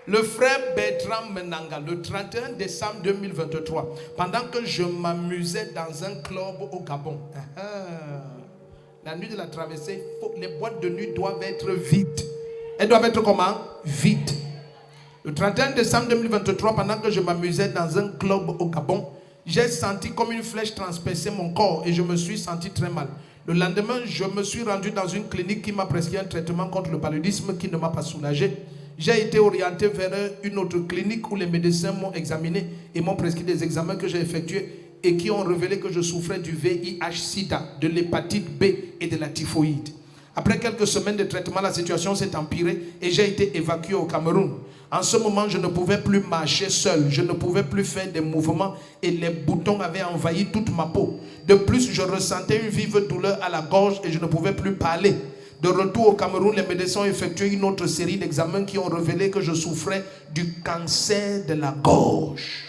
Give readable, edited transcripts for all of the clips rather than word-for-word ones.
Le frère Bertrand Menanga, le 31 décembre 2023, pendant que je m'amusais dans un club au Gabon, la nuit de la traversée, les boîtes de nuit doivent être vides. Elles doivent être comment? Vides. Le 31 décembre 2023, pendant que je m'amusais dans un club au Gabon, j'ai senti comme une flèche transpercer mon corps et je me suis senti très mal. Le lendemain, je me suis rendu dans une clinique qui m'a prescrit un traitement contre le paludisme qui ne m'a pas soulagé. J'ai été orienté vers une autre clinique où les médecins m'ont examiné et m'ont prescrit des examens que j'ai effectués et qui ont révélé que je souffrais du VIH-Sida, de l'hépatite B et de la typhoïde. Après quelques semaines de traitement, la situation s'est empirée et j'ai été évacué au Cameroun. En ce moment, je ne pouvais plus marcher seul, je ne pouvais plus faire des mouvements et les boutons avaient envahi toute ma peau. De plus, je ressentais une vive douleur à la gorge et je ne pouvais plus parler. De retour au Cameroun, les médecins ont effectué une autre série d'examens qui ont révélé que je souffrais du cancer de la gorge.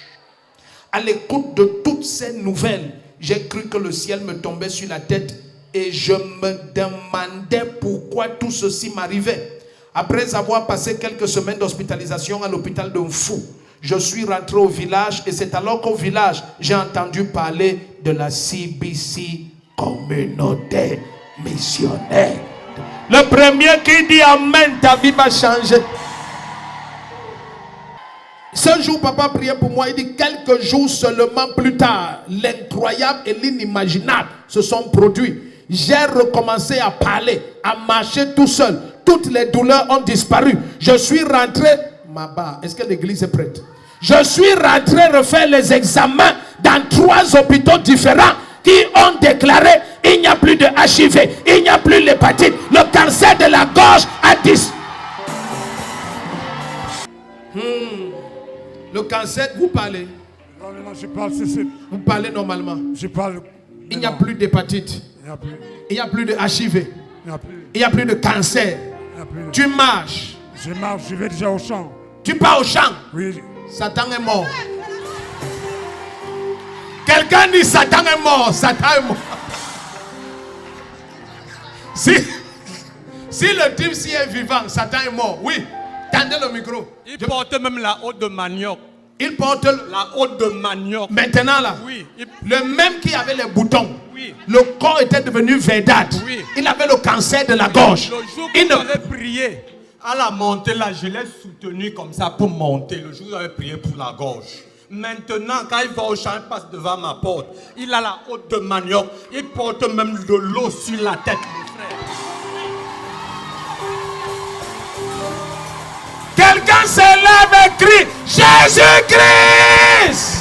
À l'écoute de toutes ces nouvelles, j'ai cru que le ciel me tombait sur la tête et je me demandais pourquoi tout ceci m'arrivait. Après avoir passé quelques semaines d'hospitalisation à l'hôpital de Mfou, je suis rentré au village et c'est alors qu'au village, j'ai entendu parler de la CBC, communauté missionnaire. Le premier qui dit Amen, ta vie va changer. Ce jour, papa priait pour moi. Il dit quelques jours seulement plus tard, l'incroyable et l'inimaginable se sont produits. J'ai recommencé à parler, à marcher tout seul. Toutes les douleurs ont disparu. Je suis rentré. Maba, est-ce que l'église est prête? Je suis rentré refaire les examens dans 3 hôpitaux différents qui ont déclaré il n'y a plus de HIV, il n'y a plus l'hépatite, le cancer de la gorge a disparu. Le cancer, vous parlez? Non, je parle, c'est... Vous parlez normalement? Je parle... Il n'y a plus d'hépatite. Il n'y a plus de HIV. Il n'y a plus de cancer. Tu marches. Je marche, je vais déjà au champ. Tu pars au champ? Oui. Satan est mort. Quelqu'un dit Satan est mort. Satan est mort. Si le type ci est vivant, Satan est mort. Oui. Tendez le micro. Il porte même la haute de manioc. Il porte la haute de manioc. Maintenant là. Oui. Le même qui avait les boutons. Oui. Le corps était devenu verdâtre. Oui. Il avait le cancer de la gorge. Le jour où vous avez prié, à la montée là, je l'ai soutenu comme ça pour monter. Le jour où vous avez prié pour la gorge. Maintenant, quand il va au champ, il passe devant ma porte. Il a la haute de manioc. Il porte même de l'eau sur la tête, mon frère. Quelqu'un se lève et crie Jésus-Christ.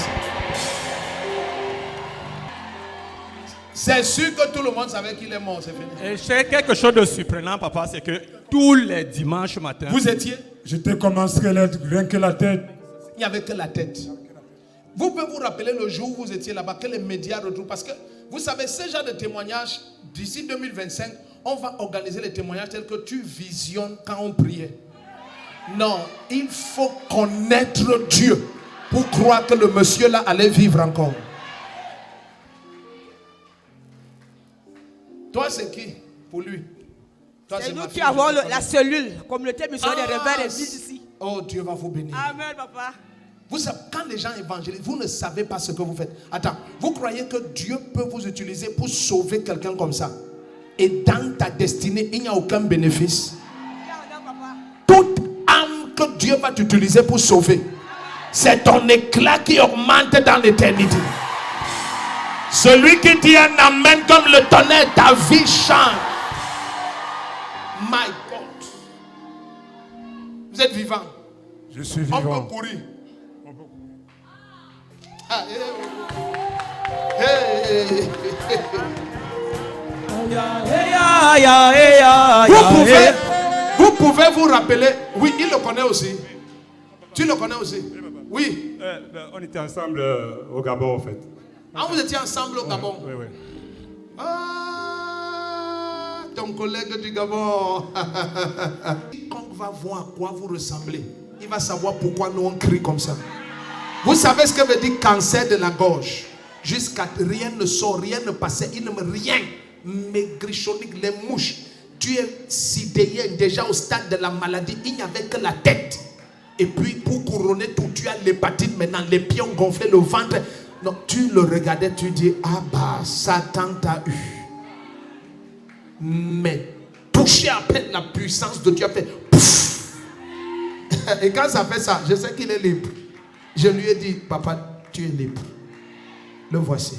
C'est sûr que tout le monde savait qu'il est mort, c'est fini. Et c'est quelque chose de surprenant, papa, c'est que tous les dimanches matin. Vous étiez? J'étais comme un squelette, rien que la tête. Il n'y avait que la tête. Vous pouvez vous rappeler le jour où vous étiez là-bas, que les médias retrouvent. Parce que vous savez, ce genre de témoignages, d'ici 2025, on va organiser les témoignages tels que tu visionnes quand on priait. Non, il faut connaître Dieu pour croire que le monsieur là allait vivre encore. Toi, c'est qui pour lui? C'est nous qui avons la cellule, communauté missionnaire des Réveils des Vies ici. Oh, Dieu va vous bénir. Amen, papa. Vous savez, quand les gens évangélisent, vous ne savez pas ce que vous faites. Attends, vous croyez que Dieu peut vous utiliser pour sauver quelqu'un comme ça? Et dans ta destinée, il n'y a aucun bénéfice. Toute âme que Dieu va t'utiliser pour sauver, c'est ton éclat qui augmente dans l'éternité. Celui qui dit un amen comme le tonnerre, ta vie change. My God. Vous êtes vivant. Je suis vivant. On peut courir. Ah, hey. Vous pouvez vous rappeler. Oui, il le connaît aussi. Tu le connais aussi? Oui. On était ensemble au Gabon en fait. Ah, vous étiez ensemble au Gabon? Oui, oui. Ah, ton collègue du Gabon. Quand on va voir à quoi vous ressemblez, il va savoir pourquoi nous on crie comme ça. Vous savez ce que veut dire cancer de la gorge? Jusqu'à rien ne sort, rien ne passait, il ne me rien. Maigrichonique, les mouches. Tu es sidérien déjà au stade de la maladie. Il n'y avait que la tête. Et puis, pour couronner tout, tu as l'hépatite maintenant, les pieds ont gonflé, le ventre. Non, tu le regardais, tu dis, ah bah, Satan t'a eu. Mais toucher à peine la puissance de Dieu, fait pouf. Et quand ça fait ça, je sais qu'il est libre. Je lui ai dit, papa, tu es libre. Le voici.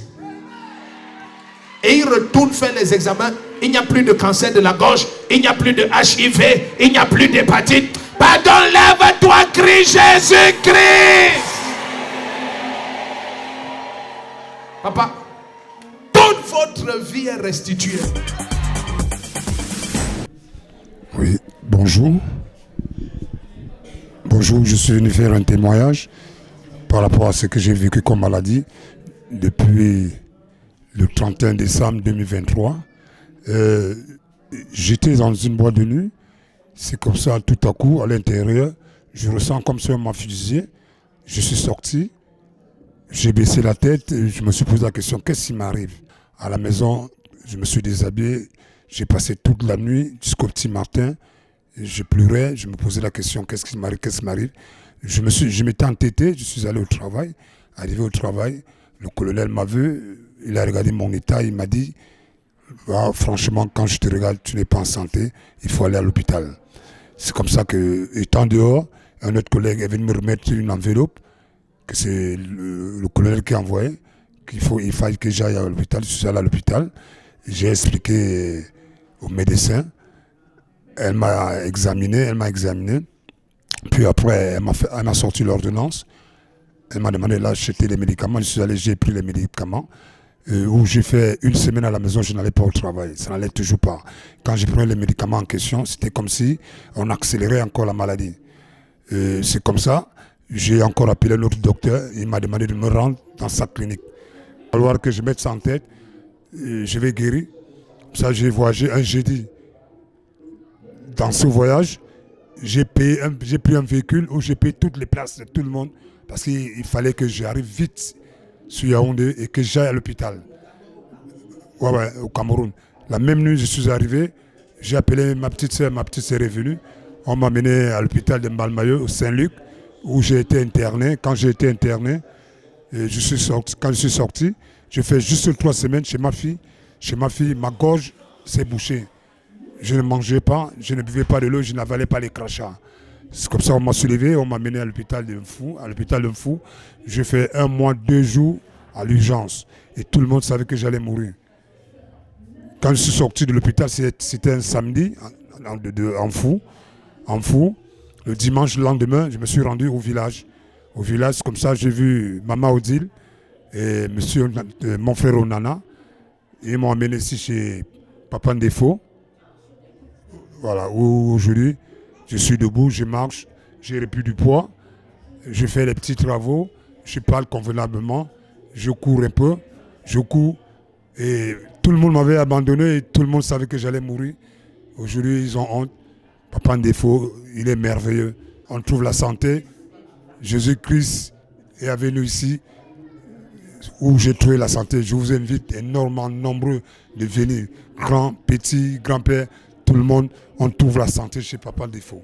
Et il retourne faire les examens. Il n'y a plus de cancer de la gorge. Il n'y a plus de HIV. Il n'y a plus d'hépatite. Pardon, lève-toi, crie Jésus-Christ. Papa, toute votre vie est restituée. Oui, bonjour. Bonjour, je suis venu faire un témoignage par rapport à ce que j'ai vécu comme maladie depuis le 31 décembre 2023. J'étais dans une boîte de nuit. C'est comme ça, tout à coup, à l'intérieur, je ressens comme si on m'a fusillé. Je suis sorti, j'ai baissé la tête et je me suis posé la question, qu'est-ce qui m'arrive? À la maison, je me suis déshabillé, j'ai passé toute la nuit jusqu'au petit matin. Je pleurais, je me posais la question, qu'est-ce qui m'arrive? Je m'étais entêté, je suis allé au travail. Arrivé au travail, le colonel m'a vu, il a regardé mon état, il m'a dit, ah, franchement, quand je te regarde, tu n'es pas en santé, il faut aller à l'hôpital. C'est comme ça que, étant dehors, un autre collègue est venu me remettre une enveloppe, que c'est le colonel qui a envoyé, il fallait que j'aille à l'hôpital. Je suis allé à l'hôpital, j'ai expliqué au médecin, elle m'a examiné, puis après, elle m'a sorti l'ordonnance, elle m'a demandé d'acheter les médicaments, je suis allé, j'ai pris les médicaments, où j'ai fait une semaine à la maison, je n'allais pas au travail, ça n'allait toujours pas. Quand j'ai pris les médicaments en question, c'était comme si on accélérait encore la maladie. C'est comme ça, j'ai encore appelé un autre docteur, il m'a demandé de me rendre dans sa clinique. Il va falloir que je mette ça en tête, je vais guérir. Ça, j'ai voyagé un jeudi. Dans ce voyage, j'ai pris un véhicule où j'ai payé toutes les places de tout le monde parce qu'il fallait que j'arrive vite sur Yaoundé et que j'aille à l'hôpital. Ouais, au Cameroun. La même nuit, je suis arrivé, j'ai appelé ma petite soeur est venue. On m'a mené à l'hôpital de Mbalmayo, au Saint-Luc, où j'ai été interné. Quand j'ai été interné, quand je suis sorti, j'ai fait juste 3 semaines chez ma fille. Chez ma fille, ma gorge s'est bouchée. Je ne mangeais pas, je ne buvais pas de l'eau, je n'avalais pas les crachats. C'est comme ça qu'on m'a soulevé, on m'a mené à l'hôpital de Mfou. J'ai fait 1 mois, 2 jours à l'urgence. Et tout le monde savait que j'allais mourir. Quand je suis sorti de l'hôpital, c'était un samedi, en Fou. Le dimanche, le lendemain, je me suis rendu au village. Au village, comme ça, j'ai vu Maman Odile et mon frère Onana. Ils m'ont amené ici chez Papa Ndefo. Voilà, où aujourd'hui, je suis debout, je marche, j'ai repris du poids, je fais les petits travaux, je parle convenablement, je cours un peu, et tout le monde m'avait abandonné et tout le monde savait que j'allais mourir. Aujourd'hui, ils ont honte. Papa Ndefo, il est merveilleux. On trouve la santé. Jésus-Christ est venu ici où j'ai trouvé la santé. Je vous invite énormément nombreux de venir. Grands, petits, grands-pères, tout le monde, on trouve la santé chez Papa Ndefo.